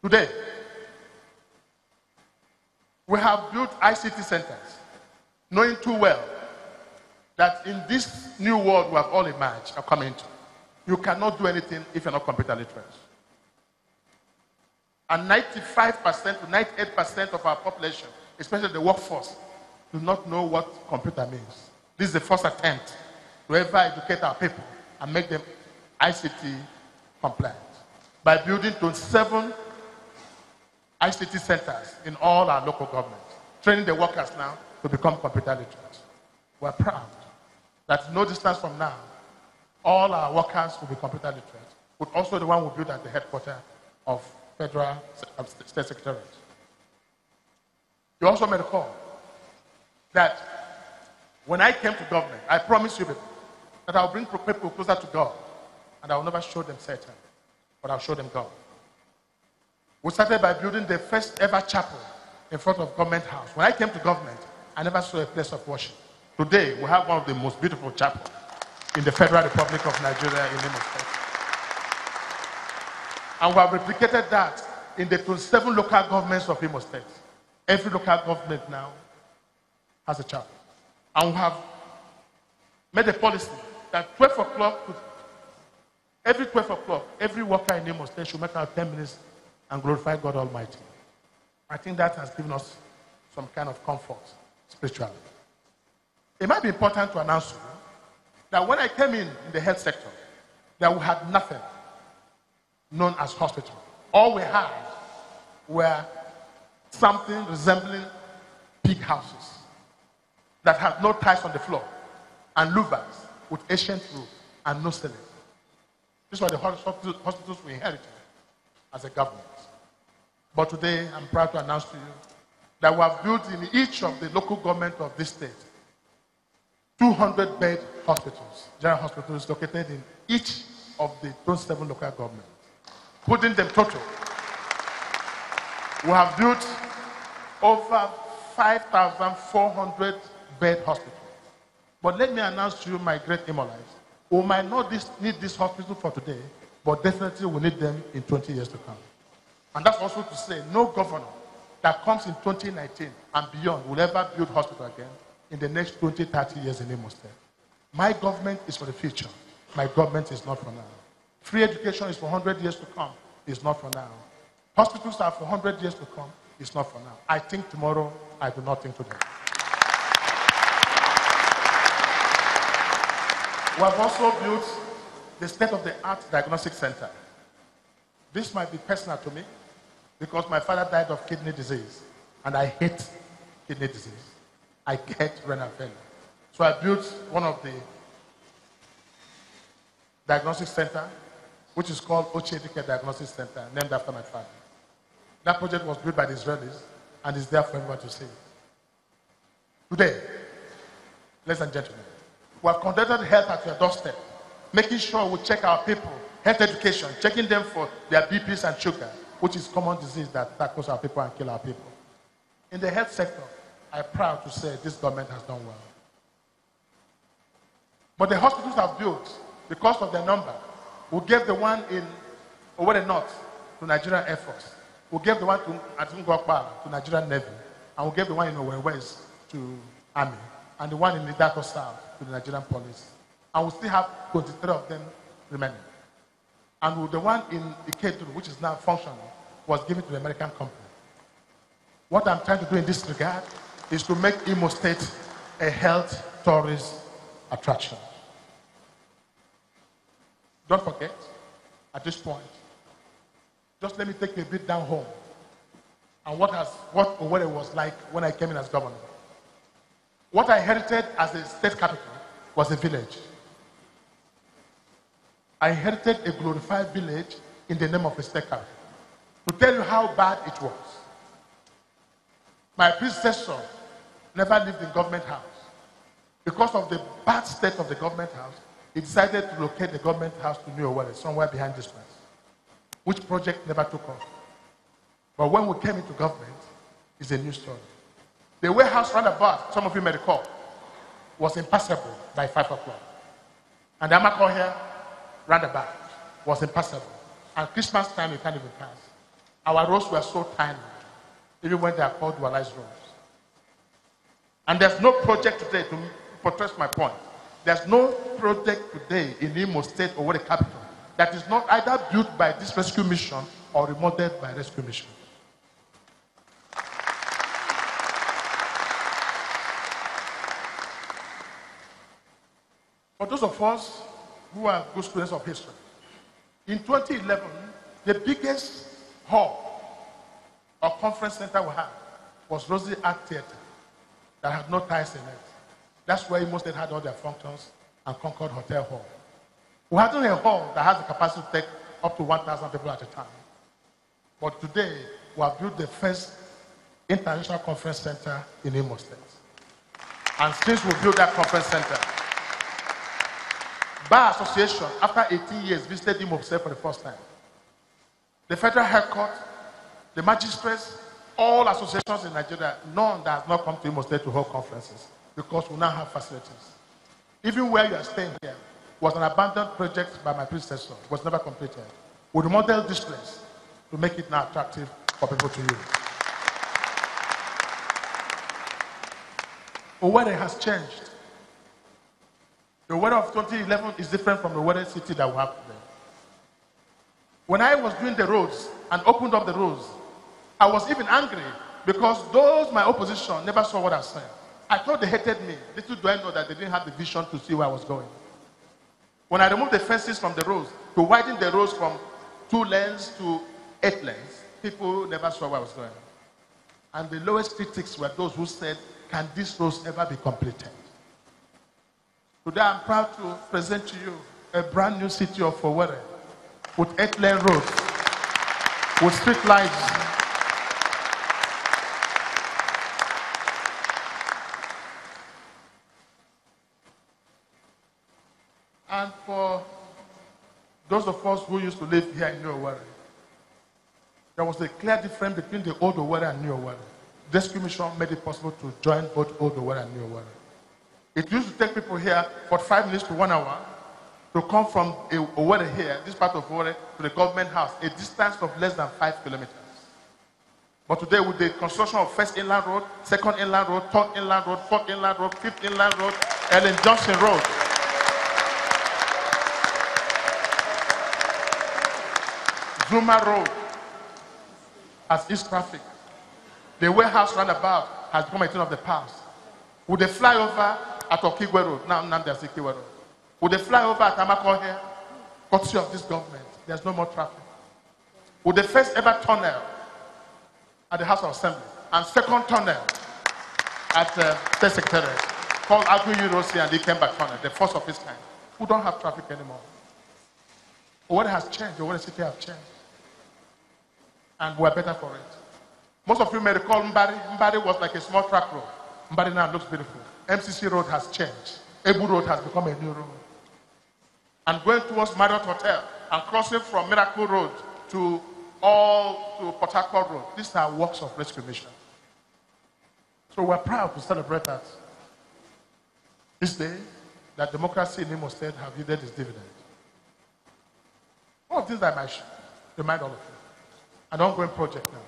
Today, we have built ICT centers, knowing too well that in this new world we have all emerged or come into, you cannot do anything if you're not computer literate. And 95% to 98% of our population, especially the workforce, do not know what computer means. This is the first attempt to ever educate our people and make them ICT compliant by building 27 ICT centers in all our local governments, training the workers now to become computer literate. We're proud that no distance from now, all our workers will be computer literate, but also the one we built at the headquarters of Federal State Secretariat. You also made a call that when I came to government, I promised you people that I'll bring people closer to God and I'll never show them Satan, but I'll show them God. We started by building the first ever chapel in front of Government House. When I came to government, I never saw a place of worship. Today, we have one of the most beautiful chapels in the Federal Republic of Nigeria in Imo State. And we have replicated that in the 27 local governments of Imo State. Every local government now has a chapel. And we have made a policy that 12 o'clock, every 12 o'clock, every worker in Imo State should make out 10 minutes and glorify God Almighty. I think that has given us some kind of comfort spiritually. It might be important to announce to you that when I came in the health sector, that we had nothing known as hospital. All we had were something resembling pig houses that had no tiles on the floor and louvers with ancient roof and no ceiling. These were the hospitals we inherited as a government. But today, I'm proud to announce to you that we have built in each of the local government of this state 200-bed hospitals, general hospitals located in each of the 27 local governments. Putting them total, we have built over 5,400 bed hospitals. But let me announce to you, my great Imolites, we might not need this hospital for today, but definitely we need them in 20 years to come. And that's also to say, no governor that comes in 2019 and beyond will ever build hospital again in the next 20, 30 years in Imo State. My government is for the future. My government is not for now. Free education is for 100 years to come. It's not for now. Hospitals are for 100 years to come. It's not for now. I think tomorrow. I do not think today. We have also built the state-of-the-art diagnostic center. This might be personal to me because my father died of kidney disease, and I hate kidney disease. I hate renal failure. So I built one of the diagnostic center, which is called Pt.3 Diagnostic Center, named after my father. That project was built by the Israelis and is there for everyone to see. Today, ladies and gentlemen, we have conducted health at your doorstep, making sure we check our people, health education, checking them for their BPs and sugar, which is common disease that tackles our people and kill our people. In the health sector, I'm proud to say this government has done well. But the hospitals have built, because of their number, we gave the one in Owerri North to Nigerian Air Force. We gave the one to Atungokpa to Nigerian Navy. And we gave the one in Owerri West to Army. And the one in Idako South to the Nigerian Police. And we still have 23 of them remaining. And the one in Iketu, which is now functional, was given to the American company. What I'm trying to do in this regard is to make Imo State a health tourist attraction. Don't forget, at this point, just let me take you a bit down home and what Owerri was like when I came in as governor. What I inherited as a state capital was a village. I inherited a glorified village in the name of a state capital. To tell you how bad it was. My predecessor never lived in government house. Because of the bad state of the government house, he decided to locate the government house to New Owerri, somewhere behind this place, which project never took off. But when we came into government, it's a new story. The warehouse roundabout, some of you may recall, was impassable by 5 o'clock. And the Amako here roundabout was impassable. And Christmas time, you can't even pass. Our roads were so tiny, even when they are called dualized roads. And there's no project today, to protest my point, there's no project today in Imo State or the capital that is not either built by this rescue mission or remodeled by rescue mission. For those of us who are good students of history, in 2011, the biggest hall or conference center we had was Rosie Art Theater that had no ties in it. That's where most of them had all their functions, and Concord Hotel Hall. We had only a hall that has the capacity to take up to 1,000 people at a time. But today, we have built the first international conference center in Imo State. And since we built that conference center, Bar Association, after 18 years, visited Imo State for the first time. The Federal High Court, the magistrates, all associations in Nigeria, none that has not come to Imo State to hold conferences because we now have facilities. Even where you are staying here was an abandoned project by my predecessor. It was never completed. We remodeled this place to make it now attractive for people to use. The weather has changed. The weather of 2011 is different from the weather city that we have today. When I was doing the roads and opened up the roads, I was even angry because those, my opposition, never saw what I said. I thought they hated me. Little do I know that they didn't have the vision to see where I was going. When I removed the fences from the roads, to widen the roads from 2 lanes to 8 lanes, people never saw where I was going. And the lowest critics were those who said, can these roads ever be completed? Today I'm proud to present to you a brand new city of Owerri with 8-lane roads, with street lights. And for those of us who used to live here in New Owerri, there was a clear difference between the old Owerri and New Owerri. This commission made it possible to join both old Owerri and New Owerri. It used to take people here 45 minutes to 1 hour to come from Owerri here, this part of Owerri, to the government house, a distance of less than 5 kilometers. But today, with the construction of first inland road, second inland road, third inland road, fourth inland road, fifth inland road, Ellen Johnson Road, Zuma Road has eased traffic. The warehouse roundabout has become a thing of the past. With the flyover at Okigwe Road, now there's Okigwe Road. With the flyover at Amako here, courtesy of this government, there's no more traffic. With the first ever tunnel at the House of Assembly, and second tunnel at State Secretariat, called Aguyi Rossi and Ikemba Tunnel, the first of its kind, we don't have traffic anymore. What has changed, the Owerri city has changed. And we're better for it. Most of you may recall Mbari. Mbari was like a small track road. Mbari now looks beautiful. MCC Road has changed. Ebu Road has become a new road. And going towards Marriott Hotel and crossing from Miracle Road to Port Harcourt Road, these are works of rescue mission. So we're proud to celebrate that this day, that democracy in Imo State have yielded its dividend. One of the things that I might remind all of you, an ongoing project now,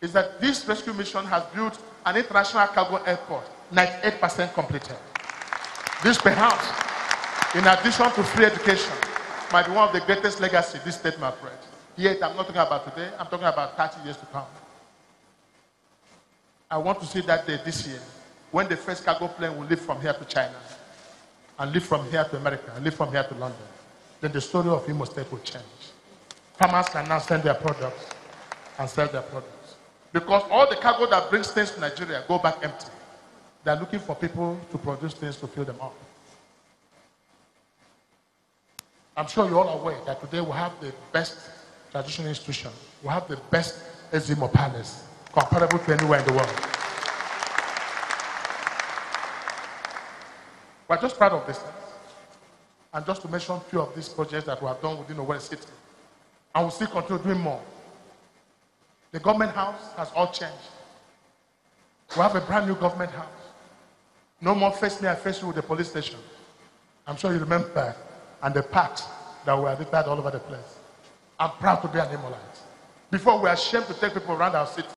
is that this rescue mission has built an international cargo airport, 98% completed. This perhaps, in addition to free education, might be one of the greatest legacy this state may operate. Yet I'm not talking about today, I'm talking about 30 years to come. I want to see that day this year, when the first cargo plane will leave from here to China, and leave from here to America, and leave from here to London. Then the story of Imo State will change. Farmers can now send their products and sell their products. Because all the cargo that brings things to Nigeria go back empty. They're looking for people to produce things to fill them up. I'm sure you're all aware that today we have the best traditional institution. We have the best Ezimo Palace, comparable to anywhere in the world. We're just proud of this. And just to mention a few of these projects that we have done within Owerri City. And we'll still continue doing more. The government house has all changed. We have a brand new government house. No more face me and face you with the police station. I'm sure you remember that. And the parks that were littered all over the place. I'm proud to be an Imolite. before we are ashamed to take people around our city.